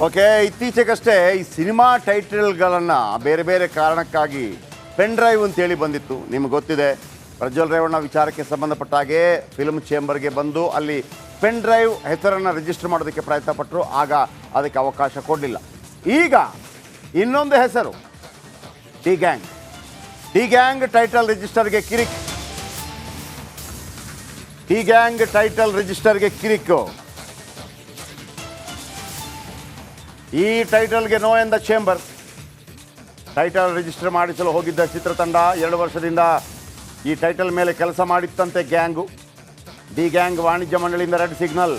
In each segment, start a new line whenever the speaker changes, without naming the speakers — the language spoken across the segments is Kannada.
ಓಕೆ, ಇತ್ತೀಚೆಗಷ್ಟೇ ಈ ಸಿನಿಮಾ ಟೈಟಲ್ಗಳನ್ನು ಬೇರೆ ಬೇರೆ ಕಾರಣಕ್ಕಾಗಿ ಪೆನ್ ಡ್ರೈವ್ ಅಂತೇಳಿ ಬಂದಿತ್ತು. ನಿಮ್ಗೆ ಗೊತ್ತಿದೆ, ಪ್ರಜ್ವಲ್ ರೇವಣ್ಣ ವಿಚಾರಕ್ಕೆ ಸಂಬಂಧಪಟ್ಟ ಹಾಗೆ ಫಿಲ್ಮ್ ಚೇಂಬರ್ಗೆ ಬಂದು ಅಲ್ಲಿ ಪೆನ್ ಡ್ರೈವ್ ಹೆಸರನ್ನು ರಿಜಿಸ್ಟರ್ ಮಾಡೋದಕ್ಕೆ ಪ್ರಯತ್ನ ಪಟ್ಟರು. ಆಗ ಅದಕ್ಕೆ ಅವಕಾಶ ಕೊಡಲಿಲ್ಲ. ಈಗ ಇನ್ನೊಂದು ಹೆಸರು D gang. D gang title ರಿಜಿಸ್ಟರ್ಗೆ ಕಿರಿಕ್. ಡಿ ಗ್ಯಾಂಗ್ ಟೈಟಲ್ ರಿಜಿಸ್ಟರ್ಗೆ ಕಿರಿಕು. ಈ ಟೈಟಲ್ಗೆ no in the chamber. Title register ಮಾಡಿಸಲು ಹೋಗಿದ್ದ ಚಿತ್ರತಂಡ 2 ವರ್ಷದಿಂದ ಈ ಟೈಟಲ್ ಮೇಲೆ ಕೆಲಸ ಮಾಡಿತ್ತಂತೆ ಗ್ಯಾಂಗು. ಡಿ ಗ್ಯಾಂಗ್ ವಾಣಿಜ್ಯ ಮಂಡಳಿಯಿಂದ ರೆಡ್ ಸಿಗ್ನಲ್.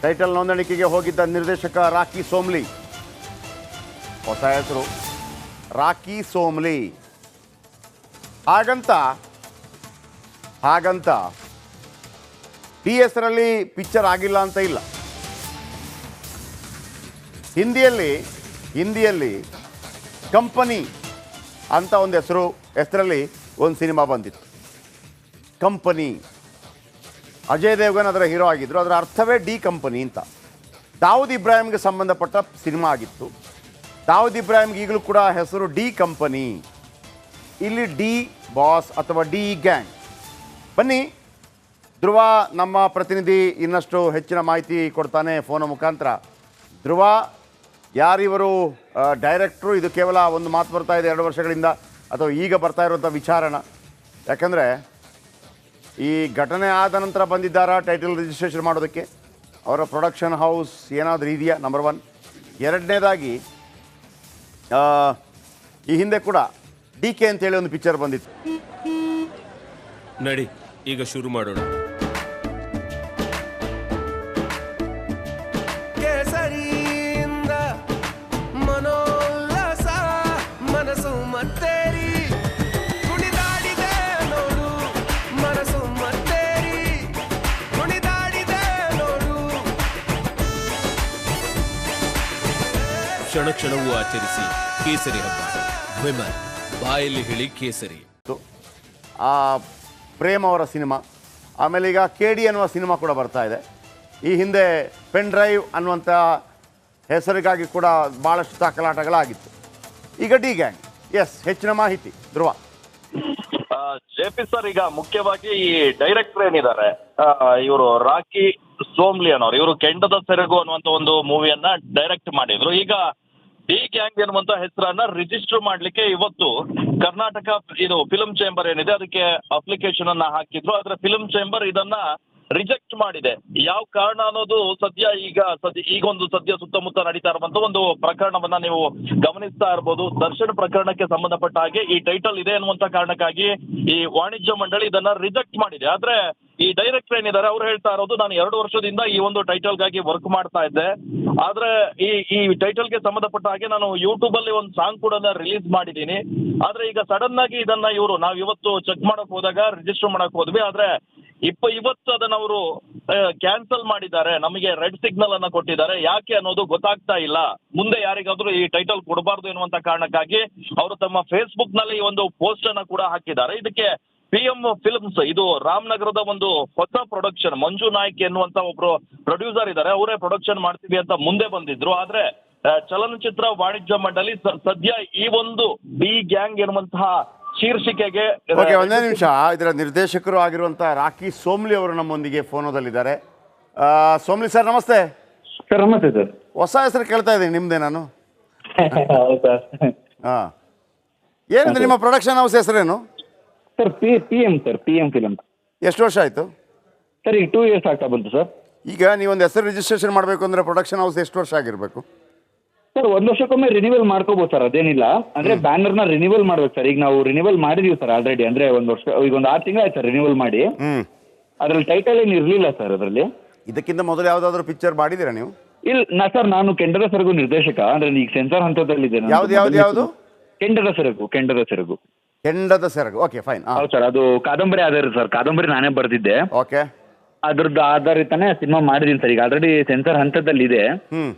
ಟೈಟಲ್ ನೋಂದಣಿಕೆಗೆ ಹೋಗಿದ್ದ ನಿರ್ದೇಶಕ ರಾಕಿ ಸೋಮ್ಲಿ. ಹೊಸ ಹೆಸರು ರಾಕಿ ಸೋಮ್ಲಿ. ಹಾಗಂತ ಡಿ ಹೆಸರಲ್ಲಿ ಪಿಕ್ಚರ್ ಆಗಿಲ್ಲ ಅಂತ ಇಲ್ಲ. ಹಿಂದಿಯಲ್ಲಿ ಕಂಪನಿ ಅಂತ ಒಂದು ಹೆಸರಲ್ಲಿ ಒಂದು ಸಿನಿಮಾ ಬಂದಿತ್ತು. ಕಂಪನಿ. ಅಜಯ್ ದೇವ್ಗನ್ ಅದರ ಹೀರೋ ಆಗಿದ್ದರು. ಅದರ ಅರ್ಥವೇ ಡಿ ಕಂಪನಿ ಅಂತ. ದಾವೂದ್ ಇಬ್ರಾಹಿಂಗೆ ಸಂಬಂಧಪಟ್ಟ ಸಿನಿಮಾ ಆಗಿತ್ತು. ದಾವೂದ್ ಇಬ್ರಾಹಿಂಗೆ ಈಗಲೂ ಕೂಡ ಹೆಸರು ಡಿ ಕಂಪನಿ. ಇಲ್ಲಿ ಡಿ ಬಾಸ್ ಅಥವಾ ಡಿ ಗ್ಯಾಂಗ್. ಬನ್ನಿ, ಧ್ರುವ ನಮ್ಮ ಪ್ರತಿನಿಧಿ ಇನ್ನಷ್ಟು ಹೆಚ್ಚಿನ ಮಾಹಿತಿ ಕೊಡ್ತಾನೆ ಫೋನ್ ಮುಖಾಂತರ. ಧ್ರುವ, ಯಾರಿವರು ಡೈರೆಕ್ಟ್ರು? ಇದು ಕೇವಲ ಒಂದು ಮಾತು ಬರ್ತಾ ಇದೆ 2 ವರ್ಷಗಳಿಂದ, ಅಥವಾ ಈಗ ಬರ್ತಾ ಇರುವಂಥ ವಿಚಾರಣ? ಯಾಕಂದರೆ ಈ ಘಟನೆ ಆದ ನಂತರ ಬಂದಿದ್ದಾರಾ ಟೈಟಲ್ ರಿಜಿಸ್ಟ್ರೇಷನ್ ಮಾಡೋದಕ್ಕೆ? ಅವರ ಪ್ರೊಡಕ್ಷನ್ ಹೌಸ್ ಏನಾದರೂ ಇದೆಯಾ? ನಂಬರ್ 1. ಎರಡನೇದಾಗಿ, ಈ ಹಿಂದೆ ಕೂಡ ಡಿ ಕೆ ಅಂತೇಳಿ ಒಂದು ಪಿಕ್ಚರ್ ಬಂದಿತ್ತು.
ನಡಿ, ಈಗ ಶುರು ಮಾಡೋಣ. ಕ್ಷಣ ಕ್ಷಣವೂ ಆಚರಿಸಿ ಕೇಸರಿ ಹಬ್ಬ. ವಿಮಲ್ ಬಾಯಲ್ಲಿ ಹೇಳಿ ಕೇಸರಿ.
ಪ್ರೇಮ್ ಅವರ ಸಿನಿಮಾ, ಆಮೇಲೆ ಈಗ KD ಅನ್ನುವ ಸಿನಿಮಾ ಕೂಡ ಬರ್ತಾ ಇದೆ. ಈ ಹಿಂದೆ ಪೆನ್ ಡ್ರೈವ್ ಅನ್ನುವಂಥ ಹೆಸರಿಗಾಗಿ ಕೂಡ ಭಾಳಷ್ಟು ದಾಖಲಾಟಗಳಾಗಿತ್ತು. ಈಗ ಡಿ ಗ್ಯಾಂಗ್. ಎಸ್, ಹೆಚ್ಚಿನ ಮಾಹಿತಿ ಧ್ರುವ.
JP ಸರ್, ಈಗ ಮುಖ್ಯವಾಗಿ ಈ ಡೈರೆಕ್ಟರ್ ಏನಿದ್ದಾರೆ ಇವರು ರಾಕಿ ಸೋಮ್ಲಿ ಅನ್ನೋರು, ಇವರು ಕೆಂಡದ ಸೆರಗು ಅನ್ನುವಂತ ಒಂದು ಮೂವಿಯನ್ನ ಡೈರೆಕ್ಟ್ ಮಾಡಿದ್ರು. ಈಗ ಡಿ ಗ್ಯಾಂಗ್ ಎನ್ನುವಂತ ಹೆಸರನ್ನ ರಿಜಿಸ್ಟರ್ ಮಾಡ್ಲಿಕ್ಕೆ ಇವತ್ತು ಕರ್ನಾಟಕ ಇದು ಫಿಲ್ಮ್ ಚೇಂಬರ್ ಏನಿದೆ ಅದಕ್ಕೆ ಅಪ್ಲಿಕೇಶನ್ ಅನ್ನ ಹಾಕಿದ್ರು. ಆದ್ರೆ ಫಿಲ್ಮ್ ಚೇಂಬರ್ ಇದನ್ನ ರಿಜೆಕ್ಟ್ ಮಾಡಿದೆ. ಯಾವ ಕಾರಣ ಅನ್ನೋದು ಸದ್ಯ ಸುತ್ತಮುತ್ತ ನಡೀತಾ ಇರುವಂತ ಒಂದು ಪ್ರಕರಣವನ್ನ ನೀವು ಗಮನಿಸ್ತಾ ಇರ್ಬೋದು. ದರ್ಶನ್ ಪ್ರಕರಣಕ್ಕೆ ಸಂಬಂಧಪಟ್ಟ ಹಾಗೆ ಈ ಟೈಟಲ್ ಇದೆ ಅನ್ನುವಂತ ಕಾರಣಕ್ಕಾಗಿ ಈ ವಾಣಿಜ್ಯ ಮಂಡಳಿ ಇದನ್ನ ರಿಜೆಕ್ಟ್ ಮಾಡಿದೆ. ಆದ್ರೆ ಈ ಡೈರೆಕ್ಟರ್ ಏನಿದ್ದಾರೆ ಅವ್ರು ಹೇಳ್ತಾ ಇರೋದು, ನಾನು 2 ವರ್ಷದಿಂದ ಈ ಒಂದು ಟೈಟಲ್ಗಾಗಿ ವರ್ಕ್ ಮಾಡ್ತಾ ಇದ್ದೆ. ಆದ್ರೆ ಈ ಟೈಟಲ್ಗೆ ಸಂಬಂಧಪಟ್ಟ ಹಾಗೆ ನಾನು ಯೂಟ್ಯೂಬ್ ಅಲ್ಲಿ ಒಂದು ಸಾಂಗ್ ಕೂಡ ರಿಲೀಸ್ ಮಾಡಿದ್ದೀನಿ. ಆದ್ರೆ ಈಗ ಸಡನ್ ಆಗಿ ಇದನ್ನ ನಾವು ಇವತ್ತು ಚೆಕ್ ಮಾಡಕ್ ಹೋದಾಗ ರಿಜಿಸ್ಟರ್ ಮಾಡಕ್ ಹೋದ್ವಿ. ಆದ್ರೆ ಇವತ್ತು ಅದನ್ನ ಅವರು ಕ್ಯಾನ್ಸಲ್ ಮಾಡಿದ್ದಾರೆ. ನಮಗೆ ರೆಡ್ ಸಿಗ್ನಲ್ ಅನ್ನ ಕೊಟ್ಟಿದ್ದಾರೆ. ಯಾಕೆ ಅನ್ನೋದು ಗೊತ್ತಾಗ್ತಾ ಇಲ್ಲ. ಮುಂದೆ ಯಾರಿಗಾದ್ರೂ ಈ ಟೈಟಲ್ ಕೊಡಬಾರ್ದು ಎನ್ನುವಂತ ಕಾರಣಕ್ಕಾಗಿ ಅವರು ತಮ್ಮ ಫೇಸ್ಬುಕ್ ನಲ್ಲಿ ಈ ಒಂದು ಪೋಸ್ಟ್ ಅನ್ನ ಕೂಡ ಹಾಕಿದ್ದಾರೆ. ಇದಕ್ಕೆ PM ಫಿಲ್ಮ್ಸ್, ಇದು ರಾಮನಗರದ ಒಂದು ಹೊಸ ಪ್ರೊಡಕ್ಷನ್, ಮಂಜು ನಾಯ್ಕ್ ಎನ್ನುವಂತ ಒಬ್ರು ಪ್ರೊಡ್ಯೂಸರ್ ಇದ್ದಾರೆ, ಅವರೇ ಪ್ರೊಡಕ್ಷನ್ ಮಾಡ್ತೀವಿ ಅಂತ ಮುಂದೆ ಬಂದಿದ್ರು. ಆದ್ರೆ ಚಲನಚಿತ್ರ ವಾಣಿಜ್ಯ ಮಂಡಳಿ ಸದ್ಯ ಈ ಒಂದು ಡಿ ಗ್ಯಾಂಗ್ ಎನ್ನುವಂತಹ ಶೀರ್ಷಿಕೆಗೆ
ಒಂದೇ ನಿಮಿಷ. ಇದರ ನಿರ್ದೇಶಕರು ಆಗಿರುವಂಥ ರಾಕಿ ಸೋಮ್ಲಿ ಅವರು ನಮ್ಮೊಂದಿಗೆ ಫೋನದಲ್ಲಿದ್ದಾರೆ. ಸೋಮ್ಲಿ ಸರ್, ನಮಸ್ತೆ.
ಸರ್ ನಮಸ್ತೆ ಸರ್.
ಹೊಸ ಹೆಸರು ಕೇಳ್ತಾ ಇದ್ದೀನಿ ನಿಮ್ಮದೇ ನಾನು. ಹಾಂ, ಏನಿದೆ ನಿಮ್ಮ ಪ್ರೊಡಕ್ಷನ್ ಹೌಸ್ ಹೆಸರೇನು?
Sir PM film.
ಎಷ್ಟು ವರ್ಷ ಆಯಿತು
ಸರ್? ಈಗ 2 years ಆಗ್ತಾ ಬಂತು ಸರ್.
ಈಗ ನೀವೊಂದು ಹೆಸರು ರಿಜಿಸ್ಟ್ರೇಷನ್ ಮಾಡಬೇಕು ಅಂದರೆ ಪ್ರೊಡಕ್ಷನ್ ಹೌಸ್ ಎಷ್ಟು ವರ್ಷ ಆಗಿರಬೇಕು
ಸರ್? 1 ವರ್ಷಕ್ಕೊಮ್ಮೆ ರಿನಿವಲ್ ಮಾಡ್ಕೋಬೋದು ಸರ್, ಅದೇನಿಲ್ಲ. ಅಂದ್ರೆ ಬ್ಯಾನರ್ನ ರಿನಿವಲ್ ಮಾಡ್ಬೇಕು ಸರ್. ಈಗ ನಾವು ರಿನಿವಲ್ ಮಾಡಿದೀವಿ ಸರ್ ಆಲ್ರೆಡಿ. ಅಂದ್ರೆ 1 ವರ್ಷ, ಈಗ ಒಂದು 6 ತಿಂಗಳು ಆಯ್ತು ಸರ್ ರಿನಿವಲ್ ಮಾಡಿ. ಅದ್ರಲ್ಲಿ ಟೈಟಲ್ ಏನು ಇರಲಿಲ್ಲ ಸರ್ ಅದರಲ್ಲಿ.
ಇದಕ್ಕಿಂತ ಮೊದಲು ಯಾವುದಾದ್ರೂ ಪಿಕ್ಚರ್ ಮಾಡಿದ್ದೀರಾ ನೀವು?
ಇಲ್ಲ ಸರ್, ನಾನು ಕೆಂಡದ ಸೆರಗು ನಿರ್ದೇಶಕ. ಅಂದ್ರೆ ಈಗ ಸೆನ್ಸಾರ್ ಹಂತದಲ್ಲಿದೆ.
ಯಾವುದು?
ಕೆಂಡದ ಸೆರಗು.
ಕೆಂಡದ ಸೆರಗು. Okay, fine.
ಹೌದು ಸರ್, ಅದು ಕಾದಂಬರಿ ಆಧಾರಿತ ಸರ್. ಕಾದಂಬರಿ ನಾನೇ ಬರ್ದಿದ್ದೆ.
ಓಕೆ,
ಅದ್ರದ್ದು ಆಧಾರಿತನೇ ಸಿನಿಮಾ ಮಾಡಿದೀನಿ ಸರ್. ಈಗ ಆಲ್ರೆಡಿ ಸೆನ್ಸಾರ್ ಹಂತದಲ್ಲಿದೆ.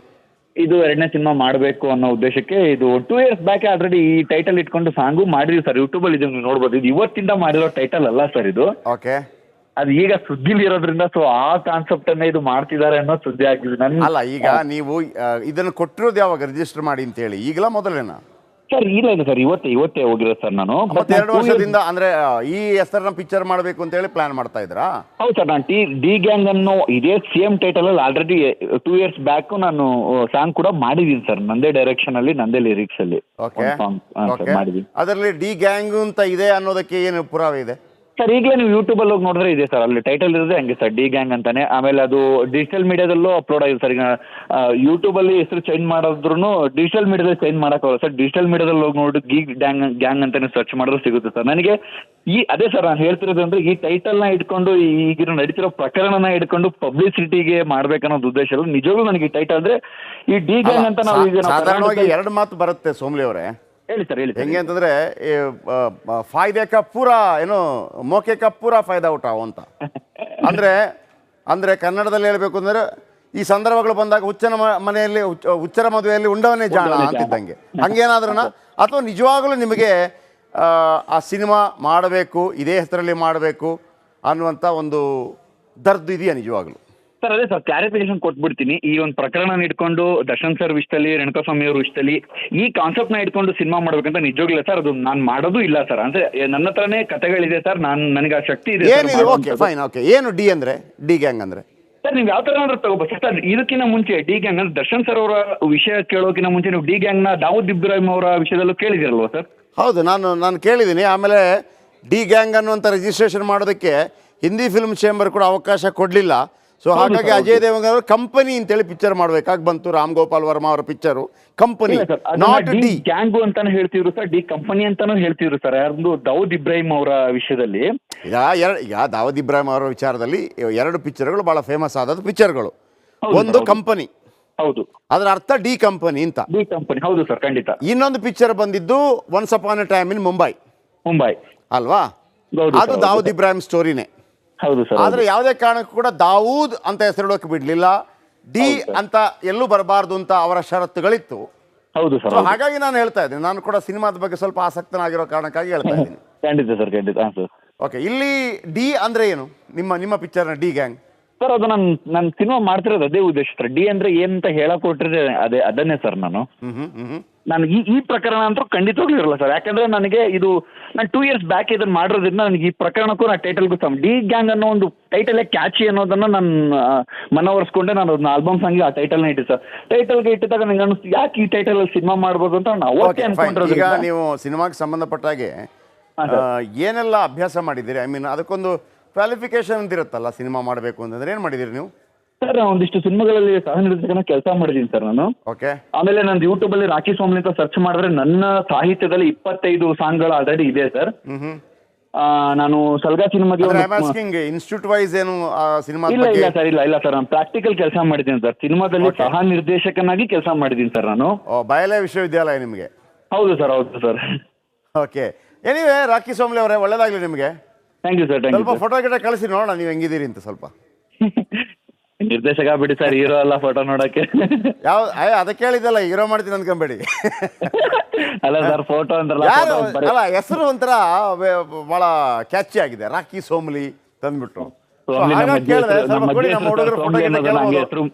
ಇದು 2ನೇ ಸಿನಿಮಾ ಮಾಡಬೇಕು ಅನ್ನೋ ಉದ್ದೇಶಕ್ಕೆ ಇದು 2 years ಬ್ಯಾಕ್ ಆಲ್ರೆಡಿ ಈ ಟೈಟಲ್ ಇಟ್ಕೊಂಡು ಸಾಂಗು ಮಾಡಿದೀವಿ ಸರ್. ಯೂಟ್ಯೂಬಲ್ಲಿ ಇದೆ, ನೀವು ನೋಡ್ಬೋದು. ಇದು ಇವತ್ತಿಂದ ಮಾಡಿರೋ ಟೈಟಲ್ ಅಲ್ಲ ಸರ್ ಇದು.
ಓಕೆ.
ಅದು ಈಗ ಸುದ್ದಿಲಿ ಇರೋದ್ರಿಂದ ಸೊ ಆ ಕಾನ್ಸೆಪ್ಟ್ ಅನ್ನ ಇದು ಮಾಡ್ತಿದ್ದಾರೆ ಅನ್ನೋ ಸುದ್ದಿ ಆಗ್ತಿದೆ ನನ್ನ.
ಅಲ್ಲ, ಈಗ ನೀವು ಇದನ್ನು ಕೊಟ್ಟಿರೋದು ಯಾವಾಗ ರಿಜಿಸ್ಟರ್ ಮಾಡಿ ಅಂತ ಹೇಳಿ? ಈಗಲ ಮೊದಲೇನಾ?
ಸರ್ ಇಲ್ಲ ಸರ್, ಇವತ್ತೇ ಹೋಗಿರೋದು ಸರ್ ನಾನು.
ಮತ್ತೆ 2 ವರ್ಷದಿಂದ ಅಂದ್ರೆ ಈ ಹೆಸರನ್ನ ಪಿಕ್ಚರ್ ಮಾಡಬೇಕು ಅಂತ ಹೇಳಿ ಪ್ಲಾನ್ ಮಾಡ್ತಾ ಇದ್ರಾ?
ಹೌದು ಸರ್, ನಾನು ಡಿ ಗ್ಯಾಂಗ್ ಅನ್ನೋ ಇದೇ ಸೇಮ್ ಟೈಟಲ್ ಅಲ್ಲಿ ಆಲ್ರೆಡಿ 2 years ಬ್ಯಾಕ್ ನಾನು ಸಾಂಗ್ ಕೂಡ ಮಾಡಿದೀನಿ ಸರ್, ನಂದೇ ಡೈರೆಕ್ಷನ್ ಅಲ್ಲಿ, ನಂದೇ ಲಿರಿಕ್ಸ್ ಅಲ್ಲಿ ಮಾಡಿದೀನಿ.
ಅದರಲ್ಲಿ ಡಿ ಗ್ಯಾಂಗ್ ಅಂತ ಇದೆ ಅನ್ನೋದಕ್ಕೆ ಏನು ಪುರಾವೆ ಇದೆ
ಸರ್? ಈಗಲೇ ನೀವು ಯೂಟ್ಯೂಬ್ ಅಲ್ಲಿ ಹೋಗಿ ನೋಡಿದ್ರೆ ಇದೆ ಸರ್, ಅಲ್ಲಿ ಟೈಟಲ್ ಇರೋದೇ ಹಂಗೆ ಸರ್, ಡಿ ಗ್ಯಾಂಗ್ ಅಂತಾನೆ. ಆಮೇಲೆ ಅದು ಡಿಜಿಟಲ್ ಮೀಡಿಯಾದಲ್ಲೂ ಅಪ್ಲೋಡ್ ಆಗಿದೆ ಸರ್. ಈಗ ಯೂಟ್ಯೂಬ್ ಅಲ್ಲಿ ಹೆಸರು ಚೇಂಜ್ ಮಾಡಿದ್ರು ಡಿಜಿಟಲ್ ಮೀಡಿಯಾದಲ್ಲಿ ಚೇಂಜ್ ಮಾಡೋಕ್ಕಾಗಲ್ಲ ಸರ್. ಡಿಜಿಟಲ್ ಮೀಡಿಯಾದಲ್ಲಿ ಹೋಗಿ ನೋಡಿ ಗ್ಯಾಂಗ್ ಅಂತಾನೆ ಸರ್ಚ್ ಮಾಡಿದ್ರು ಸಿಗುತ್ತೆ ಸರ್. ನನಗೆ ಅದೇ ಸರ್ ನಾನು ಹೇಳ್ತಿರೋದು ಅಂದ್ರೆ, ಈ ಟೈಟಲ್ ನ ಇಟ್ಕೊಂಡು ಈಗಿನ ನಡೀತಿರೋ ಪ್ರಕರಣನ ಇಟ್ಕೊಂಡು ಪಬ್ಲಿಸಿಟಿಗೆ ಮಾಡ್ಬೇಕನ್ನೋದು ಉದ್ದೇಶ ಇಲ್ಲ. ನಿಜವಾಗ್ಲೂ ನನಗೆ ಈ ಟೈಟಲ್ ಅಂದ್ರೆ ಈ ಡಿ ಗ್ಯಾಂಗ್ ಅಂತ ನಾವು ಈಗ
ಸಾಧಾರಣವಾಗಿ 2 ಮಾತು ಬರುತ್ತೆ ಸೋಮ್ಲಿ ಅವರೇ.
ಹೇಳಿ ಸರ್, ಹೇಳಿ.
ಹೆಂಗೆ ಅಂತಂದ್ರೆ ಫಾಯ್ದೆ ಕಾ ಪೂರಾ ಏನು ಮೋಕೆ ಕಾ ಪೂರಾ ಫಾಯ್ದಾ ಉಠಾವು ಅಂತ ಅಂದ್ರೆ ಕನ್ನಡದಲ್ಲಿ ಹೇಳ್ಬೇಕು ಅಂದ್ರೆ, ಈ ಸಂದರ್ಭಗಳು ಬಂದಾಗ ಹುಚ್ಚರ ಮದುವೆಯಲ್ಲಿ ಉಂಡವನೇ ಜಾಣ ಅಂತಿದ್ದಂಗೆ. ಹಂಗೇನಾದ್ರೂ ಅಥವಾ ನಿಜವಾಗಲೂ ನಿಮಗೆ ಆ ಸಿನಿಮಾ ಮಾಡಬೇಕು, ಇದೇ ಹೆಸರಲ್ಲಿ ಮಾಡಬೇಕು ಅನ್ನುವಂಥ ಒಂದು ದರ್ದು ಇದೆಯಾ ನಿಜವಾಗ್ಲೂ?
ಸರ್ ಅದೇ ಸರ್, ಕ್ಲಾರಿಫಿಕೇಶನ್ ಕೊಟ್ಬಿಡ್ತೀನಿ. ಈ ಒಂದು ಪ್ರಕರಣ ಇಟ್ಕೊಂಡು ದರ್ಶನ್ ಸರ್ ವಿಷಯದಲ್ಲಿ, ರೇಣುಕಾಸ್ವಾಮಿ ಅವ್ರ ವಿಷಯದಲ್ಲಿ ಈ ಕಾನ್ಸೆಪ್ಟ್ ನ ಇಟ್ಕೊಂಡು ಸಿನಿಮಾ ಮಾಡ್ಬೇಕಂತ ನಿಜವಾಗ್ಲಿಲ್ಲ ಸರ್. ಅದು ನಾನು ಮಾಡೋದು ಇಲ್ಲ ಸರ್. ಅಂದ್ರೆ ನನ್ನ ಹತ್ರನೇ ಕಥೆಗಳಿದೆ ಸರ್, ನನಗೆ ಆ ಶಕ್ತಿ ಇದೆ.
ಏನು ಡಿ ಅಂದ್ರೆ, ಡಿ ಗ್ಯಾಂಗ್ ಅಂದ್ರೆ
ಸರ್ ನೀವು ಯಾವ ತರ ಅಂದ್ರೆ ತಗೋಬೇಕು ಸರ್. ಇದಕ್ಕಿಂತ ಮುಂಚೆ ಡಿ ಗ್ಯಾಂಗ್ ಅಂದ್ರೆ ದರ್ಶನ್ ಸರ್ ಅವರ ವಿಷಯ ಕೇಳೋಕ್ಕಿಂತ ಮುಂಚೆ ನೀವು ಡಿ ಗ್ಯಾಂಗ್ ನ ದಾವೂದ್ ಇಬ್ರಾಹಿಂ ಅವರ ವಿಷಯದಲ್ಲೂ ಕೇಳಿದಿರಲ್ವಾ ಸರ್?
ಹೌದು, ನಾನು ಕೇಳಿದ್ದೀನಿ. ಆಮೇಲೆ ಡಿ ಗ್ಯಾಂಗ್ ಅನ್ನುವಂಥ ರಿಜಿಸ್ಟ್ರೇಷನ್ ಮಾಡೋದಕ್ಕೆ ಹಿಂದಿ ಫಿಲ್ಮ್ ಚೇಂಬರ್ ಕೂಡ ಅವಕಾಶ ಕೊಡಲಿಲ್ಲ. ಸೊ ಹಾಗಾಗಿ ಅಜಯ್ ದೇವಗನ್ ಅವರು ಕಂಪನಿ ಅಂತೇಳಿ ಪಿಕ್ಚರ್ ಮಾಡ್ಬೇಕಾಗಿ ಬಂತು. ರಾಮ್ ಗೋಪಾಲ್ ವರ್ಮಾ ಅವರ picture company, not D
gang ಅಂತಾನು ಹೇಳ್ತಿದ್ರು ಸರ್, ಡಿ ಕಂಪನಿ ಅಂತಾನು ಹೇಳ್ತಿದ್ರು ಸರ್. ಯಾರು ದಾವೂದ್ ಇಬ್ರಾಹಿಂ ಅವರ ವಿಷಯದಲ್ಲಿ.
ಈಗ ದಾವೂದ್ ಇಬ್ರಾಹಿಂ ಅವರ ವಿಚಾರದಲ್ಲಿ 2 ಪಿಕ್ಚರ್ಗಳು ಬಹಳ ಫೇಮಸ್ ಆದದ್ದು ಪಿಕ್ಚರ್ಗಳು. ಒಂದು ಕಂಪನಿ,
ಹೌದು,
ಅದರ ಅರ್ಥ ಡಿ ಕಂಪನಿ ಅಂತ.
ಡಿ ಕಂಪನಿ, ಹೌದು ಸರ್, ಖಂಡಿತ.
ಇನ್ನೊಂದು ಪಿಕ್ಚರ್ ಬಂದಿದ್ದು once upon A time in Mumbai ಅಲ್ವಾ? ಅದು ದಾವೂದ್ ಇಬ್ರಾಹಿಂ ಸ್ಟೋರಿನೇ.
ಹೌದು ಸರ್.
ಆದ್ರೆ ಯಾವುದೇ ಕಾರಣಕ್ಕೂ ಕೂಡ ದಾವೂದ್ ಅಂತ ಹೆಸರಿಡೋಕೆ ಬಿಡ್ಲಿಲ್ಲ, ಡಿ ಅಂತ ಎಲ್ಲೂ ಬರಬಾರ್ದು ಅಂತ ಅವರ ಷರತ್ತುಗಳಿತ್ತು.
ಹೌದು ಸರ್.
ಹಾಗಾಗಿ ನಾನು ಹೇಳ್ತಾ ಇದ್ದೀನಿ, ನಾನು ಕೂಡ ಸಿನಿಮಾದ ಬಗ್ಗೆ ಸ್ವಲ್ಪ ಆಸಕ್ತನಾಗಿರೋ ಕಾರಣಕ್ಕಾಗಿ ಹೇಳ್ತಾ ಇದ್ದೀನಿ.
ಖಂಡಿತ ಸರ್, ಖಂಡಿತ ಸರ್.
ಓಕೆ, ಇಲ್ಲಿ ಡಿ ಅಂದ್ರೆ ಏನು ನಿಮ್ಮ ಪಿಕ್ಚರ್ನ ಡಿ ಗ್ಯಾಂಗ್?
ಸರ್ ಅದು ನಾನು ಸಿನಿಮಾ ಮಾಡ್ತಿರೋದು ಅದೇ ಉದ್ದೇಶ ಸರ್. ಡಿ ಅಂದ್ರೆ ಏನಂತ ಹೇಳಕ್ ಕೊಟ್ಟಿದ್ರೆ ಅದನ್ನೇ ಸರ್. ನಾನು ಈ ಪ್ರಕರಣ ಅಂತೂ ಖಂಡಿತವಾಗ್ಲೂ ಇರಲ್ಲ ಸರ್. ಯಾಕಂದ್ರೆ ನನಗೆ ಇದು ನಾನು 2 years ಬ್ಯಾಕ್ ಇದನ್ನ ಮಾಡಿರೋದ್ರಿಂದ ನನಗೆ ಈ ಪ್ರಕರಣಕ್ಕೂ ನಾ ಟೈಟಲ್ಗೂ ಡಿ ಗ್ಯಾಂಗ್ ಅನ್ನೋ ಒಂದು ಟೈಟಲೇ ಕ್ಯಾಚಿ ಅನ್ನೋದನ್ನ ನಾನು ಮನವರಿಸ್ಕೊಂಡೆ. ನಾನು ಒಂದು ಆಲ್ಬಮ್ ಸಾಂಗ್ ಆ ಟೈಟಲ್ನ ಇಟ್ಟು ಸರ್. ಟೈಟಲ್ಗೆ ಇಟ್ಟಿದಾಗ ನನಗೆ ಅನಿಸ್ತು, ಯಾಕೆ ಈ ಟೈಟಲ್ ಅಲ್ಲಿ ಸಿನಿಮಾ ಮಾಡ್ಬೋದು ಅಂತ ನಾವು ಅವತ್ತೇ ಅನ್ಕೊಂಡಿರೋದು.
ಈಗ ನೀವು ಸಿನಿಮಾಗೆ ಸಂಬಂಧಪಟ್ಟ ಹಾಗೆ ಏನೆಲ್ಲ ಅಭ್ಯಾಸ ಮಾಡಿದ್ದೀರಿ? ಐ ಮೀನ್ ಅದಕ್ಕೊಂದು ಕ್ವಾಲಿಫಿಕೇಶನ್ ಅಂತ ಇರುತ್ತಲ್ಲ ಸಿನಿಮಾ ಮಾಡಬೇಕು ಅಂತಂದ್ರೆ, ಏನು ಮಾಡಿದ್ದೀರಿ ನೀವು?
ಸರ್ ಒಂದಿಷ್ಟು ಸಿನಿಮಾಗಳಲ್ಲಿ ಸಹ ನಿರ್ದೇಶಕನ ಕೆಲಸ ಮಾಡಿದ್ದೀನಿ ಸರ್ ನಾನು.
ಓಕೆ. ಆಮೇಲೆ
ನಂದು ಯೂಟ್ಯೂಬ್ ಅಲ್ಲಿ ರಾಕಿ ಸೋಮ್ಲಿ ಅಂತ ಸರ್ಚ್ ಮಾಡಿದ್ರೆ ನನ್ನ ಸಾಹಿತ್ಯದಲ್ಲಿ 25 ಸಾಂಗ್ಗಳು ಆಲ್ರೆಡಿ ಇದೆ ಸರ್. ನಾನು ಸಲ್ಗಾ ಸಿನಿಮಾಗೆ
ಇನ್ಸ್ಟಿಟ್ಯೂಟ್ ವೈಸ್ ಏನು ಸಿನಿಮಾ?
ಇಲ್ಲ ಸರ್, ನಾನು ಪ್ರಾಕ್ಟಿಕಲ್ ಕೆಲಸ ಮಾಡಿದ್ದೀನಿ ಸರ್. ಸಿನಿಮಾದಲ್ಲಿ ಸಹ ನಿರ್ದೇಶಕನಾಗಿ ಕೆಲಸ ಮಾಡಿದ್ದೀನಿ ಸರ್ ನಾನು.
ಬಯಲೆ ವಿಶ್ವವಿದ್ಯಾಲಯ ನಿಮಗೆ?
ಹೌದು ಸರ್.
ಓಕೆ, ಎನಿವೇ ರಾಕಿ ಸೋಮ್ಲಿ ಅವರೇ, ಒಳ್ಳೇದಾಗ್ಲಿ ನಿಮಗೆ.
Thank you sir.
ಸ್ವಲ್ಪ ಫೋಟೋ ಗಿಟ ಕಳಿಸಿ ನೋಡೋಣ ನೀವು ಹೆಂಗಿದ್ದೀರಿ ಅಂತ. ಸ್ವಲ್ಪ
ನಿರ್ದೇಶಕ ಬಿಡಿ ಸರ್, ಹೀರೋ ಅಲ್ಲ ಫೋಟೋ ನೋಡಕ್ಕೆ.
ಅದಕ್ಕೆ ಹೇಳಿದಲ್ಲ, ಹೀರೋ ಮಾಡ್ತೀನಿ ಅನ್ಕೊಂಬೇಡಿ.
ಅಲ್ಲ ಸರ್, ಫೋಟೋ ಅಂತಾರಲ್ಲ,
ಅಲ್ಲ ಹೆಸರು ಒಂಥರ ಬಹಳ ಕ್ಯಾಚಿ ಆಗಿದೆ, ರಾಕಿ ಸೋಮ್ಲಿ ತಂದ್ಬಿಟ್ರು.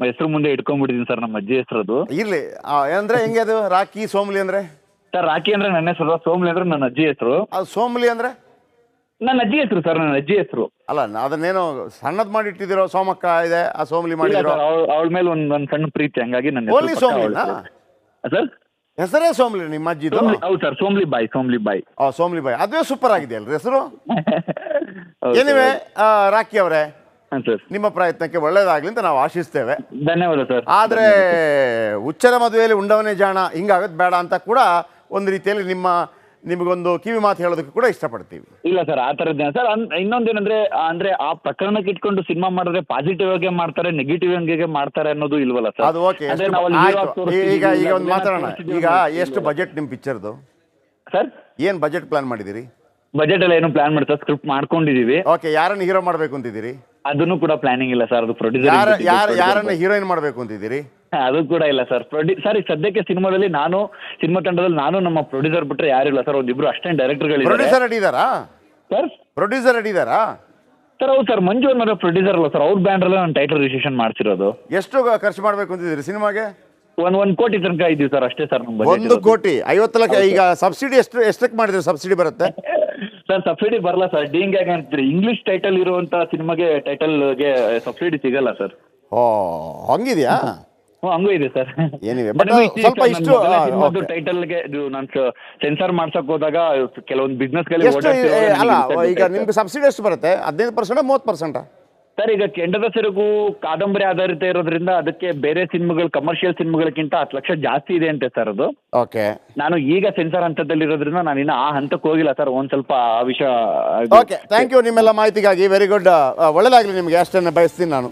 ಹೆಸರು ಮುಂದೆ ಇಟ್ಕೊಂಡ್ಬಿಟ್ಟಿದೀನಿ ಸರ್, ನಮ್ಮ ಅಜ್ಜಿ ಹೆಸರು.
ಇರ್ಲಿ ಅಂದ್ರೆ ಹೆಂಗೆ ಅದು ರಾಕಿ ಸೋಮ್ಲಿ ಅಂದ್ರೆ?
ಸರ್ ರಾಕಿ ಅಂದ್ರೆ ನನ್ನ ಹೆಸರು, ಸೋಮ್ಲಿ ಅಂದ್ರೆ ನನ್ನ ಅಜ್ಜಿ ಹೆಸರು.
ಅದು ಸೋಮ್ಲಿ ಅಂದ್ರೆ
ನನ್ನ ಅಜ್ಜಿ ಹೆಸರು ಸರ್, ನನ್ನ ಅಜ್ಜಿ ಹೆಸರು.
ಅಲ್ಲ ಅದನ್ನೇನೋ ಸಣ್ಣದ್ ಮಾಡಿ ಇಟ್ಟಿದಿರೋ, ಸೋಮಕ್ಕ ಇದೆ ಆ ಸೋಮ್ಲಿ ಮಾಡಿದಿರೋ?
ಅವಳ ಮೇಲೆ ಒಂದ್ ಸಣ್ಣ ಪ್ರೀತಿ, ಹಂಗಾಗಿ ನನ್ನ
ಸರ್ ಹೆಸರೇ ಸೋಮ್ಲಿ ನಿಮ್ಮ ಅಜ್ಜಿದು?
ಹೌದು ಸರ್, ಸೋಮ್ಲಿ ಬಾಯ್.
ಸೋಮ್ಲಿ ಬಾಯ್, ಅದೇ ಸೂಪರ್ ಆಗಿದೆ ಅಲ್ರಿ ಹೆಸರು. ಏನಿವೆ ರಾಕಿ ಅವರೇ, ನಿಮ್ಮ ಪ್ರಯತ್ನಕ್ಕೆ ಒಳ್ಳೇದಾಗ್ಲಿ ಅಂತ ನಾವು ಆಶಿಸ್ತೇವೆ.
ಧನ್ಯವಾದ ಸರ್.
ಆದ್ರೆ ಹುಚ್ಚರ ಮದುವೆಯಲ್ಲಿ ಉಂಡವನೇ ಜಾಣ ಹಿಂಗಾಗದ್ ಬೇಡ ಅಂತ ಕೂಡ ಒಂದು ರೀತಿಯಲ್ಲಿ ನಿಮಗೊಂದು ಕಿವಿ ಮಾತು ಹೇಳೋದಕ್ಕೆ ಕೂಡ ಇಷ್ಟಪಡ್ತೀವಿ.
ಇಲ್ಲ ಸರ್, ಆ ಥರದ್ದೇ ಸರ್. ಇನ್ನೊಂದೇನಂದ್ರೆ ಅಂದ್ರೆ ಆ ಪ್ರಕರಣಕ್ಕೆ ಇಟ್ಕೊಂಡು ಸಿನಿಮಾ ಮಾಡಿದ್ರೆ ಪಾಸಿಟಿವ್ ಆಗಿ ಮಾಡ್ತಾರೆ, ನೆಗೆಟಿವ್ ಆಗಿ ಮಾಡ್ತಾರೆ ಅನ್ನೋದು ಇಲ್ವಲ್ಲ ಸರ್?
ಅದು ಓಕೆ. ಈಗ ಒಂದು ಮಾತಾಡೋಣ. ಈಗ ಎಷ್ಟು ಬಜೆಟ್ ನಿಮ್ಮ ಪಿಕ್ಚರ್ದು
ಸರ್?
ಏನ್ ಬಜೆಟ್ ಪ್ಲಾನ್ ಮಾಡಿದಿರಿ?
ಬಜೆಟ್ ಎಲ್ಲ ಏನು ಪ್ಲಾನ್ ಮಾಡಿ ಸರ್, ಸ್ಕ್ರಿಪ್ಟ್ ಮಾಡ್ಕೊಂಡಿದೀವಿ.
ಓಕೆ, ಯಾರನ್ನ ಹೀರೋ ಮಾಡ್ಬೇಕು ಅಂತಿದ್ದೀರಿ?
ಅದನ್ನು ಕೂಡ ಪ್ಲಾನಿಂಗ್ ಇಲ್ಲ ಸರ್. ಅದು ಪ್ರೊಡ್ಯೂಸರ್.
ಯಾರನ್ನ ಹೀರೋಯಿನ್ ಮಾಡ್ಬೇಕು ಅಂತಿದ್ದೀರಿ?
ಅದು ಕೂಡ ಇಲ್ಲ ಸರ್. ಸರ್ ಈಗ ಸದ್ಯಕ್ಕೆ ಸಿನಿಮಾದಲ್ಲಿ ಸಿನಿಮಾ ತಂಡದಲ್ಲಿ ನಾನು ನಮ್ಮ ಪ್ರೊಡ್ಯೂಸರ್ ಬಿಟ್ರೆ ಯಾರಿಲ್ಲ ಸರ್. ಒಂದಿಬ್ರು ಅಷ್ಟೇ ಡೈರೆಕ್ಟರ್ಗಳು.
ಪ್ರೊಡ್ಯೂಸರ್ ರೆಡಿ ಇದಾರಾ
ಸರ್?
ಪ್ರೊಡ್ಯೂಸರ್ ರೆಡಿ ಇದಾರಾ
ಸರ್ ಹೌದು ಸರ್, ಮಂಜು ಅನ್ನೋದು ಪ್ರೊಡ್ಯೂಸರ್ ಅಲ್ಲ ಸರ್, ಅವ್ರ ಬ್ಯಾನರಲ್ಲೇ ನಾನು ಟೈಟಲ್ ರಿಜಿಸ್ಟ್ರೇಷನ್ ಮಾಡ್ತಿರೋದು.
ಎಷ್ಟು ಖರ್ಚು ಮಾಡಬೇಕು ಅಂತಿದ್ದೀರಿ ಸಿನಿಮಾಗೆ?
ಒಂದು ಕೋಟಿ ತನಕ ಇದೀವಿ ಸರ್, ಅಷ್ಟೇ ಸರ್ ನಮ್ಮ budget
1
ಇರೋದು.
ಕೋಟಿ 50 ಲಕ್ಷ. ಈಗ ಸಬ್ಸಿಡಿ ಎಷ್ಟಕ್ಕೆ ಮಾಡಿದ್ರೆ ಸಬ್ಸಿಡಿ ಬರುತ್ತೆ?
ಸರ್ ಸಬ್ಸಿಡಿ ಬರಲ್ಲ ಸರ್, ಡೀಂಗ್ ಆಗಿ ಅಂತಿದ್ರೆ ಇಂಗ್ಲಿಷ್ ಟೈಟಲ್ ಇರುವಂತ ಸಿನಿಮಾಗೆ ಟೈಟಲ್ಗೆ ಸಬ್ಸಿಡಿ ಸಿಗಲ್ಲ ಸರ್.
ಓ ಹಂಗಿದೆಯಾ?
ಹಂಗೂ ಇದೆ ಸರ್.
ಏನಿವೆ ಬಟ್ ಸ್ವಲ್ಪ ಇಷ್ಟು
ಟೈಟಲ್ಗೆ ನಾನು ಸೆನ್ಸಾರ್ ಮಾಡ್ಸಕ್ ಹೋದಾಗ ಕೆಲವೊಂದು ಬಿಸ್ನೆಸ್
ಎಷ್ಟು ಅಲ್ಲ, ಈಗ ನಿಮ್ಗೆ ಸಬ್ಸಿಡಿ ಎಷ್ಟು ಬರುತ್ತೆ? 15% 30%?
ಸರ್ ಈಗ ಕೆಂಡದ ಸೆರಗು ಕಾದಂಬರಿ ಆಧಾರಿತ ಇರೋದ್ರಿಂದ ಅದಕ್ಕೆ ಬೇರೆ ಸಿನಿಮಾಗಳು ಕಮರ್ಷಿಯಲ್ ಸಿನಿಮಾಗಳಕ್ಕಿಂತ 10 ಲಕ್ಷ ಜಾಸ್ತಿ ಇದೆ ಅಂತೆ ಸರ್ ಅದು.
ಓಕೆ.
ನಾನು ಈಗ ಸೆನ್ಸಾರ್ ಹಂತದಲ್ಲಿ ಇರೋದ್ರಿಂದ ನಾನು ಇನ್ನು ಆ ಹಂತಕ್ಕೆ ಹೋಗಿಲ್ಲ ಸರ್, ಒಂದ್ ಸ್ವಲ್ಪ ಆ ವಿಷಯ.
ಓಕೆ, ಥ್ಯಾಂಕ್ ಯು ನಿಮ್ಮೆಲ್ಲ ಮಾಹಿತಿಗಾಗಿ. ವೆರಿ ಗುಡ್, ಒಳ್ಳೆದಾಗಲಿ ನಿಮಗೆ, ಅಷ್ಟನ್ನು ಬಯಸ್ತೀನಿ ನಾನು.